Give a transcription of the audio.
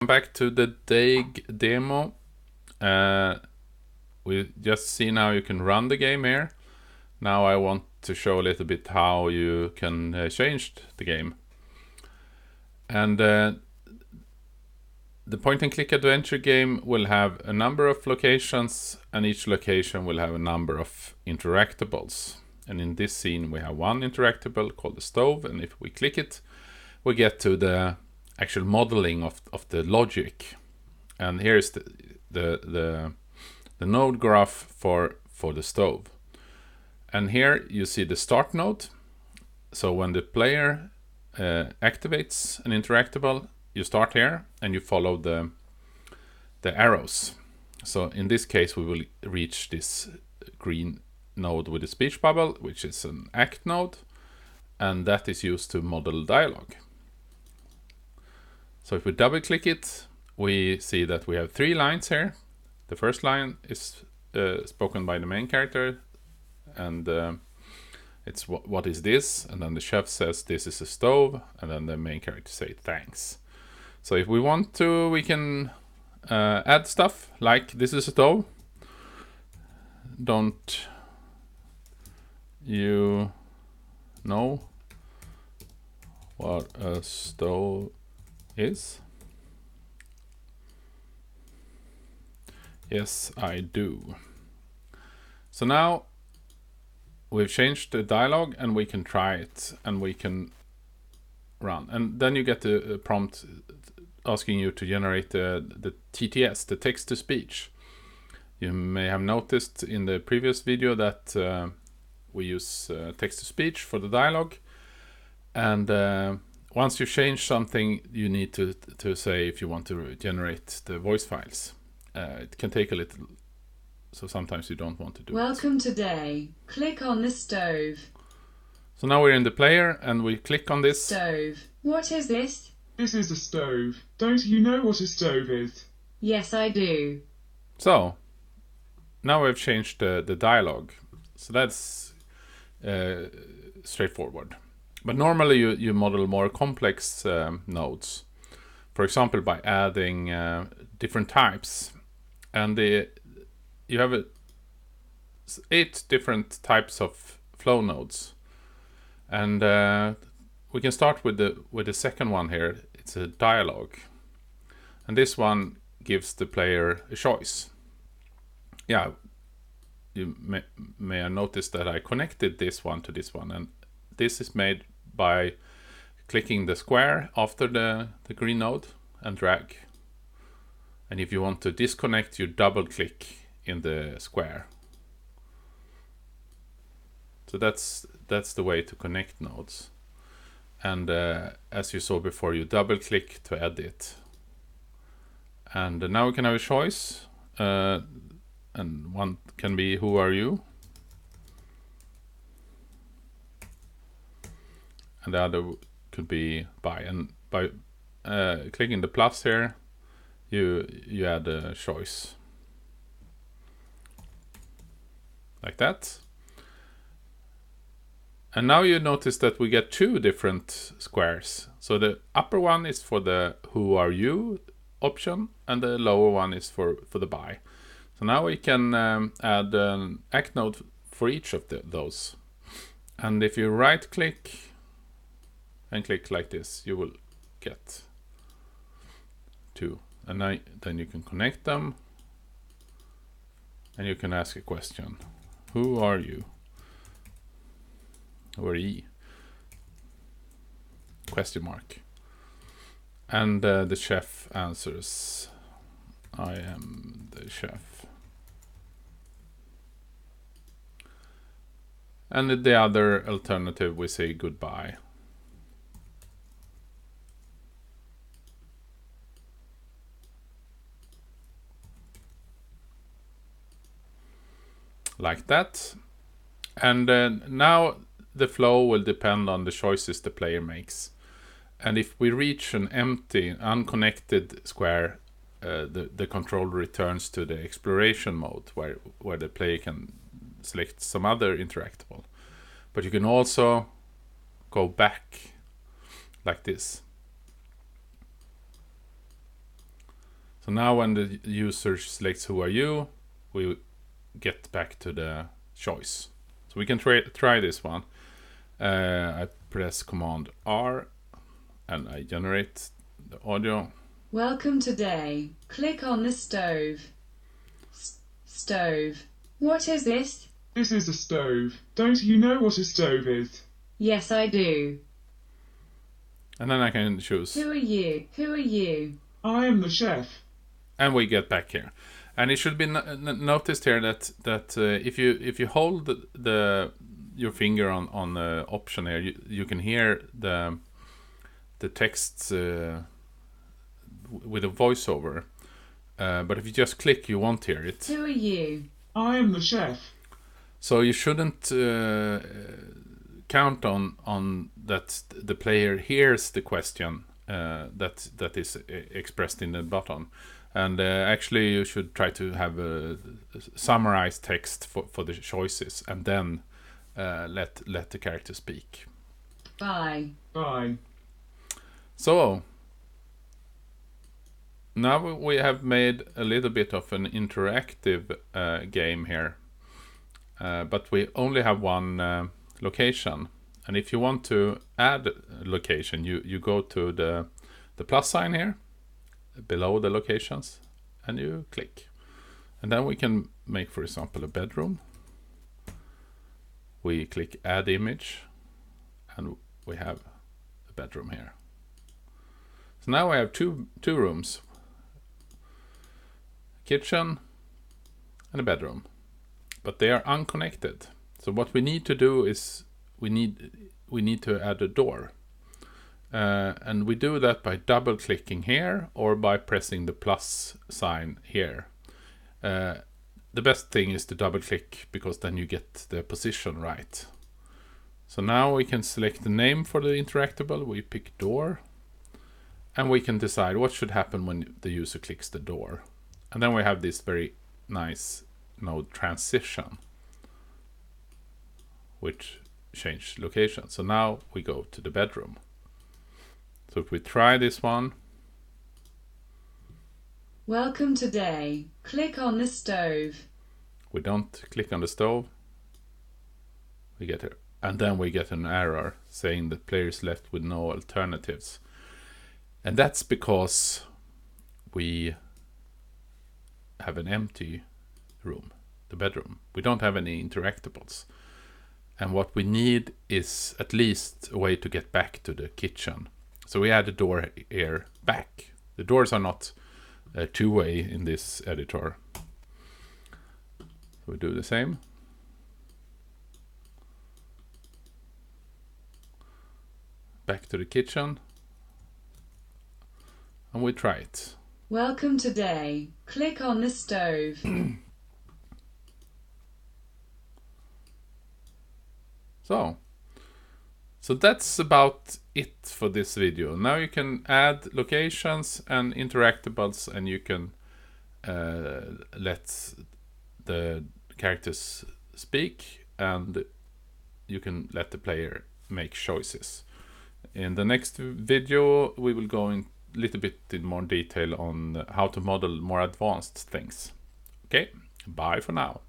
Back to the Deig demo. We just see now you can run the game here. Now I want to show a little bit how you can change the game. And the point and click adventure game will have a number of locations, and each location will have a number of interactables. And in this scene we have one interactable called the stove, and if we click it we get to the actual modeling of the logic. And here's the node graph for the stove. And here you see the start node. So when the player activates an interactable, you start here and you follow the arrows. So in this case we will reach this green node with a speech bubble, which is an act node, and that is used to model dialogue. So if we double click it, we see that we have 3 lines here. The first line is spoken by the main character, and it's what is this? And then the chef says this is a stove, and then the main character say thanks. So if we want to, we can add stuff like this is a stove. Don't you know what a stove is? Yes, I do. So now we've changed the dialogue and we can try it and we can run. And then you get a prompt asking you to generate the TTS, the text to speech. You may have noticed in the previous video that we use text to speech for the dialogue. And once you change something, you need to say if you want to generate the voice files. It can take a little, so sometimes you don't want to do it. Welcome today. Click on the stove. So now we're in the player and we click on this. Stove. What is this? This is a stove. Don't you know what a stove is? Yes, I do. So now we've changed the dialogue. So that's straightforward. But normally you model more complex nodes. For example, by adding different types. And you have 8 different types of flow nodes. And we can start with the second one here. It's a dialogue. And this one gives the player a choice. Yeah, you may have noticed that I connected this one to this one. And this is made by clicking the square after the green node and drag. And if you want to disconnect, you double click in the square. So that's the way to connect nodes. And as you saw before, you double click to edit. And now we can have a choice. And one can be who are you? And the other could be by. And by clicking the plus here, you add a choice. Like that. And now you notice that we get 2 different squares. So the upper one is for the who are you option, and the lower one is for the by. So now we can add an act node for each of those. And if you right click and click like this, you will get 2. And then you can connect them. And you can ask a question. Who are you? Who are ye? Question mark. And the chef answers, I am the chef. And the other alternative, we say goodbye. Like that. And now the flow will depend on the choices the player makes. And if we reach an empty, unconnected square, the control returns to the exploration mode, where the player can select some other interactable. But you can also go back like this. So now when the user selects who are you, we get back to the choice. So we can try this one. I press Command R and I generate the audio. Welcome to Deig. Click on the stove. Stove. What is this? This is a stove. Don't you know what a stove is? Yes, I do. And then I can choose. Who are you? Who are you? I am the chef. And we get back here. And it should be noticed here that if you hold your finger on the option here, you can hear the text with a voiceover. But if you just click, you won't hear it. Who are you? I am the chef. So you shouldn't count on that the player hears the question that is expressed in the button. And actually you should try to have a summarized text for the choices, and then let the character speak. Bye. Bye. So now we have made a little bit of an interactive game here, but we only have one location. And if you want to add a location, you go to the plus sign here below the locations and you click, and then we can make, for example, a bedroom. We click add image and we have a bedroom here. So now I have two rooms, kitchen and a bedroom, but they are unconnected. So what we need to do is we need to add a door. And we do that by double clicking here or by pressing the plus sign here. The best thing is to double click, because then you get the position right. So now we can select the name for the interactable. We pick door, and we can decide what should happen when the user clicks the door. And then we have this very nice node transition, which change location. So now we go to the bedroom. So if we try this one. Welcome to Deig. Click on the stove. We don't click on the stove. We get here. And then we get an error saying that player is left with no alternatives. And that's because we have an empty room, the bedroom. We don't have any interactables. And what we need is at least a way to get back to the kitchen. So we add a door here back. The doors are not two-way in this editor. So we do the same. Back to the kitchen. And we try it. Welcome to Deig. Click on the stove. So that's about it for this video. Now you can add locations and interactables, and you can let the characters speak, and you can let the player make choices. In the next video we will go in a little bit in more detail on how to model more advanced things. Okay, bye for now.